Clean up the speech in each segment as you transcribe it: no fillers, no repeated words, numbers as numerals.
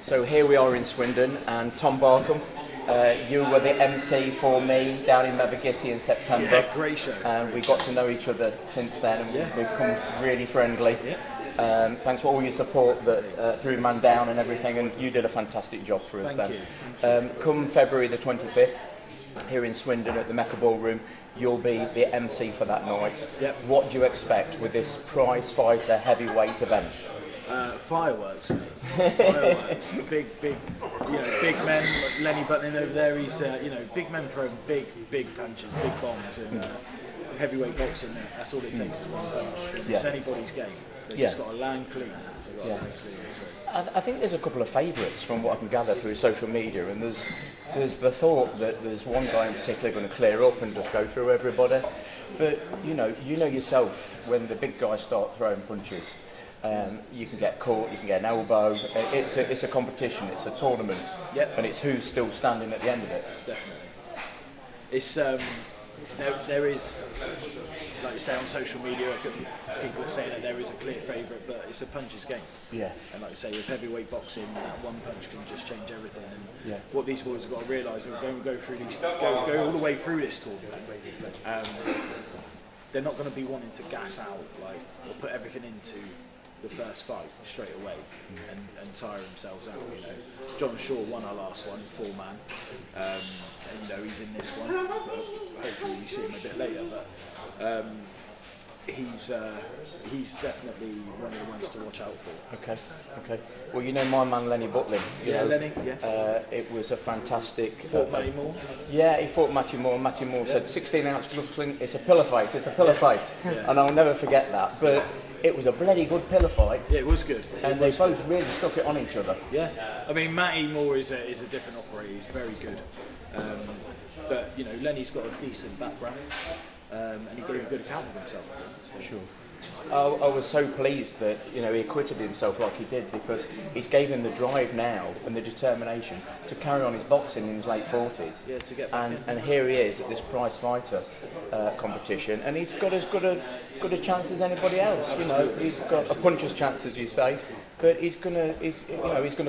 So here we are in Swindon, and Tom Barkham, you were the MC for me down in Mevagissey in September. Yeah, great show. And we got to know each other since then, and we've become really friendly. Yeah. Thanks for all your support through Man Down and everything, and you did a fantastic job for us Thank then. you. Come February the 25th, here in Swindon at the Mecca Ballroom, you'll be the MC for that night. Yep. What do you expect with this prize fighter heavyweight event? Fireworks, mate. Fireworks. big, big men. Lenny Button over there. He's, big men throwing big punches, big bombs, and heavyweight boxing. That's all it takes is one punch. It's anybody's game. They've just got to land clean. I think there's a couple of favourites from what I can gather through social media, and there's the thought that there's one guy in particular going to clear up and just go through everybody. But you know yourself, when the big guys start throwing punches, you can get caught, you can get an elbow. It's a competition, it's a tournament, and it's who's still standing at the end of it. Definitely. It's there is, like you say, on social media, people are saying that there is a clear favourite, but it's a puncher's game. Yeah. And like you say, with heavyweight boxing, that one punch can just change everything. And what these boys have got to realise, they're going to go through go all the way through this tournament. They're not going to be wanting to gas out or put everything into the first fight straight away and tire themselves out. John Shaw won our last one, 4-man, and he's in this one. Hopefully we see him a bit later, but he's definitely one of the ones to watch out for. Okay. Well, my man Lenny Butlin. Lenny. It was a fantastic. Fought Matty Moore. Yeah, he fought Matty Moore. Matty Moore said 16-ounce glove sling. It's a pillar fight. And I'll never forget that. But it was a bloody good pillar fight. Yeah, it was good. And they both really stuck it on each other. Yeah, I mean Matty Moore is a different operator. He's very good. But Lenny's got a decent background. And he gave a good account of himself. Sure. I was so pleased that he acquitted himself like he did, because he's gave him the drive now and the determination to carry on his boxing in his late 40s. Yeah, to get and here he is at this prize fighter competition, and he's got as good a chance as anybody else. Absolutely. He's got a puncher's chance, as you say. But he's gonna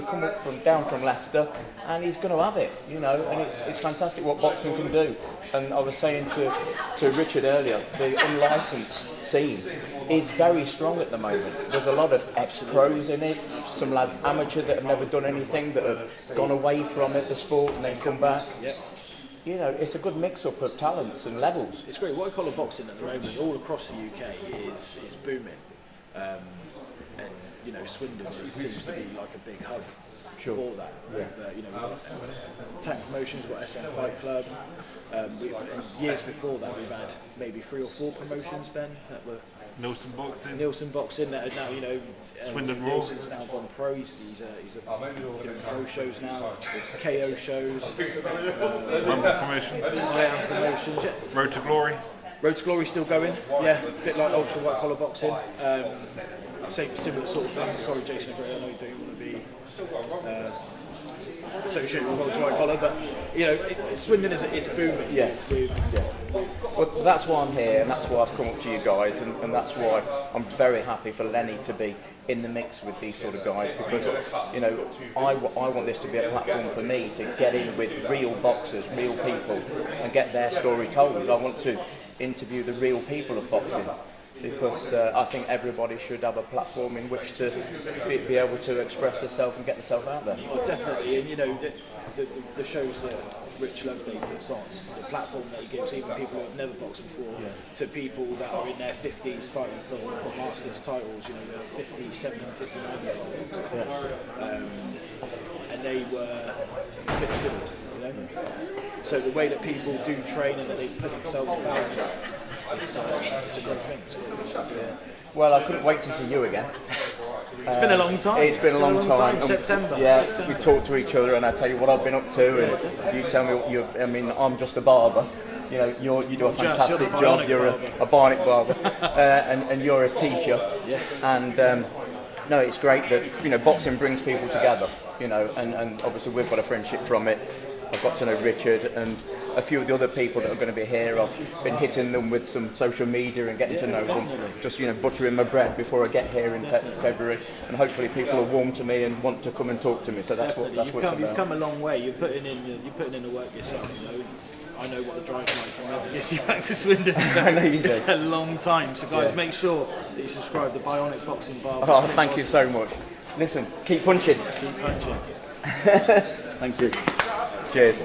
come up down from Leicester, and he's gonna have it, and it's fantastic what boxing can do. And I was saying to Richard earlier, the unlicensed scene is very strong at the moment. There's a lot of ex-pros in it, some lads amateur that have never done anything, that have gone away from it, the sport, and then come back. Yep. It's a good mix-up of talents and levels. It's great. White collar boxing at the moment, all across the UK, is booming. And Swindon seems to be like a big hub for that. We've got Tank Promotions, we've got SM Fight Club. And years before that, we've had maybe 3 or 4 promotions, Ben, that were Nielsen Boxing that are now, Swindon Raw. Nielsen's now gone pro. He's doing pro shows now, KO shows, Rumble Promotions, Promotions. Yeah. Road to Glory. Road to Glory still going, a bit like ultra white collar boxing. Same similar sort of thing. Sorry, Jason, I know you don't want to be associated with ultra white collar, but Swindon is booming. Well, that's why I'm here, and that's why I've come up to you guys, and that's why I'm very happy for Lenny to be in the mix with these sort of guys, because I want this to be a platform for me to get in with real boxers, real people, and get their story told. I want to interview the real people of boxing, because I think everybody should have a platform in which to be able to express themselves and get themselves out there. Well, definitely, and the shows that Rich Loveday puts on, the platform that he gives even people who have never boxed before, to people that are in their 50s fighting for Masters titles, 50, 70, 59-year-olds. And they were fit as fiddle, So the way that people do train and that they put themselves in balance, it's a great thing. Well, I couldn't wait to see you again. It's been a long time. It's been a long time. September. We talk to each other, and I tell you what I've been up to, and you tell me what you're. I mean, I'm just a barber. You do a fantastic job. You're a Bionic barber, and you're a teacher. And no, it's great that boxing brings people together. And obviously we've got a friendship from it. I've got to know Richard, and a few of the other people that are going to be here. I've been hitting them with some social media and getting to know them. Just buttering my bread before I get here in February, and hopefully people are warm to me and want to come and talk to me. So that's what it's about. You've come a long way. You're putting in the work yourself. I know what the drive's like from ever gets you back to Swindon. So I know you do. It's a long time. So guys, make sure that you subscribe to Bionic Boxing Barber. Oh, thank you so much. Listen, keep punching. Keep punching. Thank you. Cheers.